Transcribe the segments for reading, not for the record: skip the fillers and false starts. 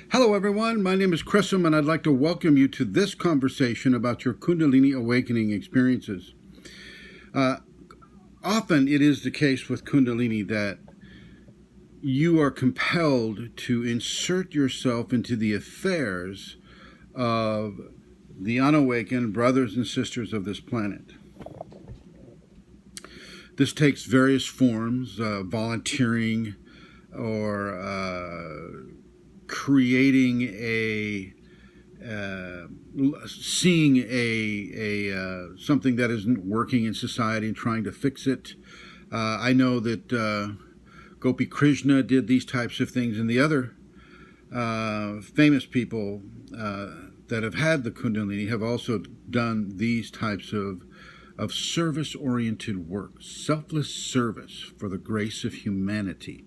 Hello everyone, my name is Chrisum and I'd like to welcome you to this conversation about your Kundalini awakening experiences. Often it is the case with Kundalini that you are compelled to insert yourself into the affairs of the unawakened brothers and sisters of this planet. This takes various forms, volunteering or creating seeing something that isn't working in society and trying to fix it. I know that Gopi Krishna did these types of things, and the other famous people that have had the Kundalini have also done these types of service-oriented work, selfless service for the grace of humanity.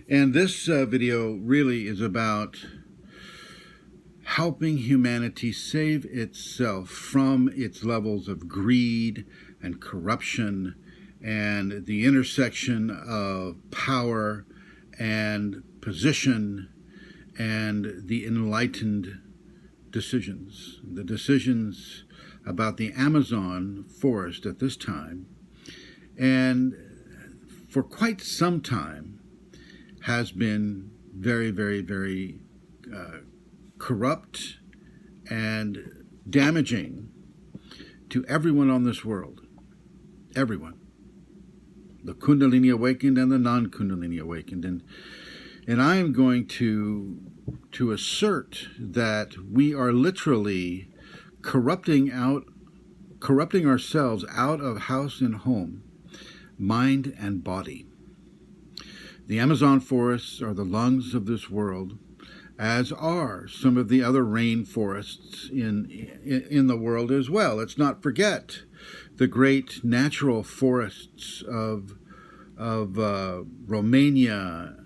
And this video really is about helping humanity save itself from its levels of greed and corruption and the intersection of power and position and the enlightened decisions. The decisions about the Amazon forest at this time, and for quite some time, has been very, very, very corrupt and damaging to everyone on this world. Everyone. The Kundalini awakened and the non-Kundalini awakened. And I am going to assert that we are literally corrupting ourselves out of house and home, mind and body. The Amazon forests are the lungs of this world, as are some of the other rainforests in the world as well. Let's not forget the great natural forests of Romania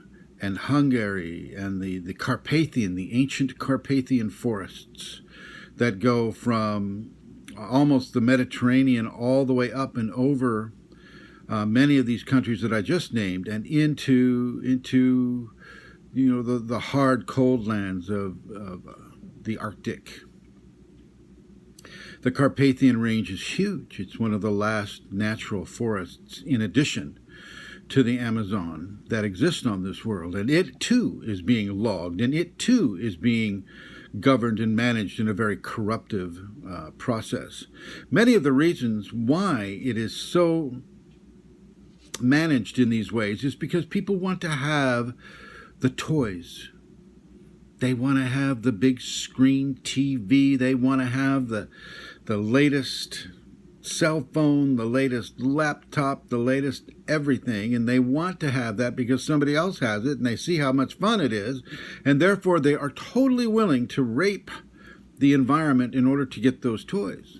and Hungary and the Carpathian, the ancient Carpathian forests that go from almost the Mediterranean all the way up and over many of these countries that I just named, and into the hard, cold lands of the Arctic. The Carpathian Range is huge. It's one of the last natural forests, in addition to the Amazon, that exists on this world. And it, too, is being logged, and it, too, is being governed and managed in a very corruptive process. Many of the reasons why it is so managed in these ways is because people want to have the toys. They want to have the big screen TV. They want to have the latest cell phone, the latest laptop, the latest everything, and they want to have that because somebody else has it and they see how much fun it is, and therefore they are totally willing to rape the environment in order to get those toys.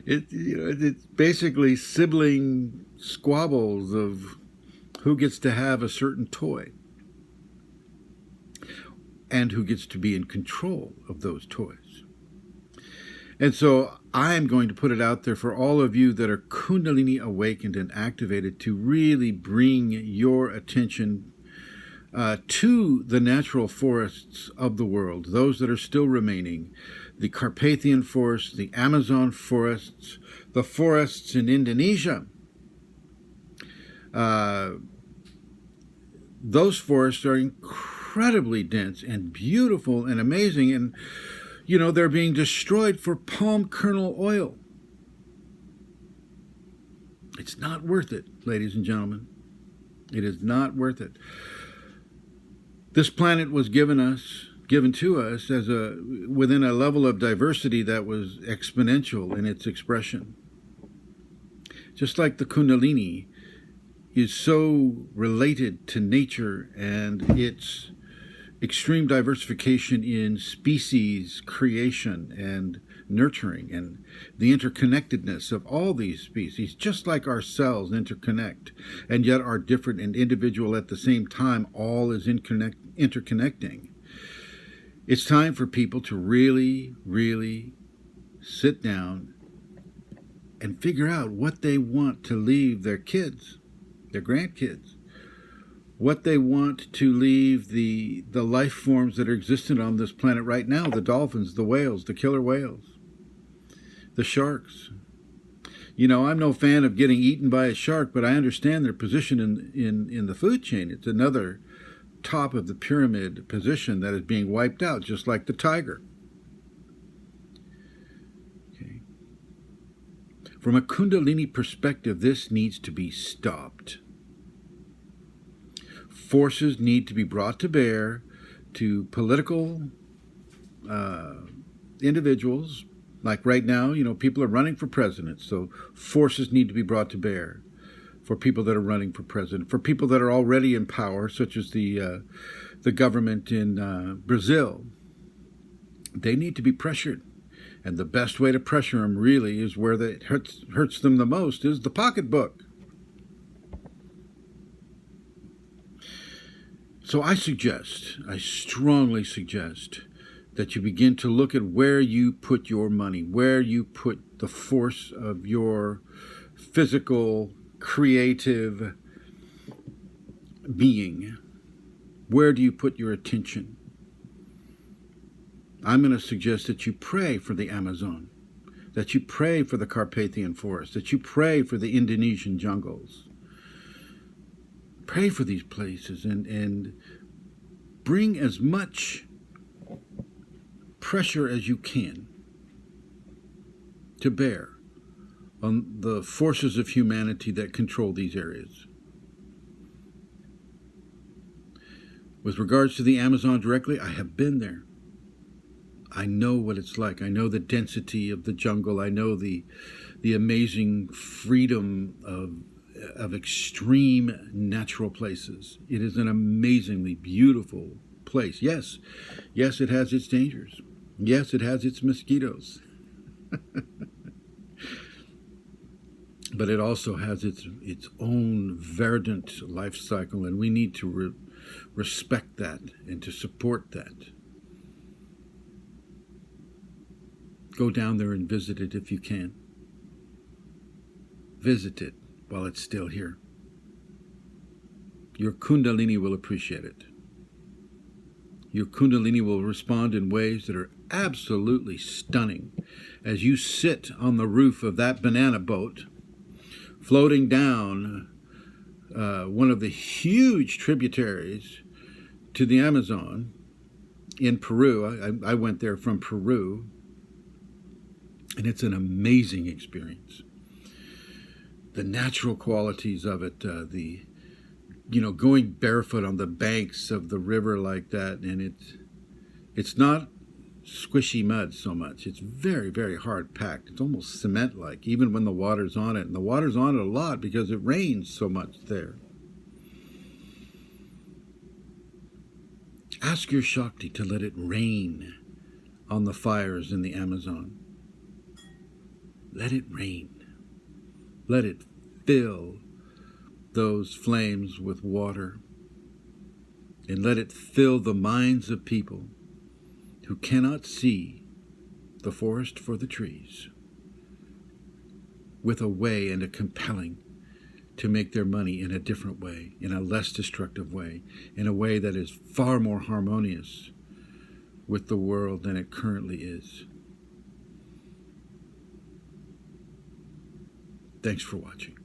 It's basically sibling squabbles of who gets to have a certain toy and who gets to be in control of those toys. And so I'm going to put it out there for all of you that are Kundalini awakened and activated to really bring your attention to the natural forests of the world, those that are still remaining, the Carpathian forests, the Amazon forests, the forests in Indonesia. Those forests are incredibly dense and beautiful and amazing, and they're being destroyed for palm kernel oil. It's not worth it, ladies and gentlemen. It is not worth it. This planet was given to us as within a level of diversity that was exponential in its expression. Just like the Kundalini is so related to nature and its extreme diversification in species creation and nurturing and the interconnectedness of all these species, just like our cells interconnect and yet are different and individual at the same time, all is interconnecting. It's time for people to really, really sit down and figure out what they want to leave their kids, their grandkids, what they want to leave the life forms that are existent on this planet right now, the dolphins, the whales, the killer whales, the sharks. You know, I'm no fan of getting eaten by a shark, but I understand their position in the food chain. It's another top of the pyramid position that is being wiped out, just like the tiger. Okay. From a Kundalini perspective, this needs to be stopped. Forces need to be brought to bear to political individuals. Like right now, you know, people are running for president, so forces need to be brought to bear for people that are running for president, for people that are already in power, such as the government in Brazil. They need to be pressured, and the best way to pressure them really is where it hurts them the most, is the pocketbook. So I strongly suggest that you begin to look at where you put your money, where you put the force of your physical, creative being. Where do you put your attention? I'm going to suggest that you pray for the Amazon, that you pray for the Carpathian forest, that you pray for the Indonesian jungles. Pray for these places and bring as much pressure as you can to bear on the forces of humanity that control these areas. With regards to the Amazon directly, I have been there. I know what it's like. I know the density of the jungle. I know the amazing freedom of extreme natural places. It is an amazingly beautiful place. Yes, it has its dangers. Yes, it has its mosquitoes. But it also has its own verdant life cycle, and we need to respect that and to support that. Go down there and visit it if you can. Visit it while it's still here. Your Kundalini will appreciate it. Your Kundalini will respond in ways that are absolutely stunning as you sit on the roof of that banana boat floating down one of the huge tributaries to the Amazon in Peru. I went there from Peru, and it's an amazing experience. The natural qualities of it, going barefoot on the banks of the river like that, and it's not squishy mud so much. It's very, very hard packed. It's almost cement-like, even when the water's on it. And the water's on it a lot because it rains so much there. Ask your Shakti to let it rain on the fires in the Amazon. Let it rain. Let it fill those flames with water, and let it fill the minds of people who cannot see the forest for the trees with a way and a compelling to make their money in a different way, in a less destructive way, in a way that is far more harmonious with the world than it currently is. Thanks for watching.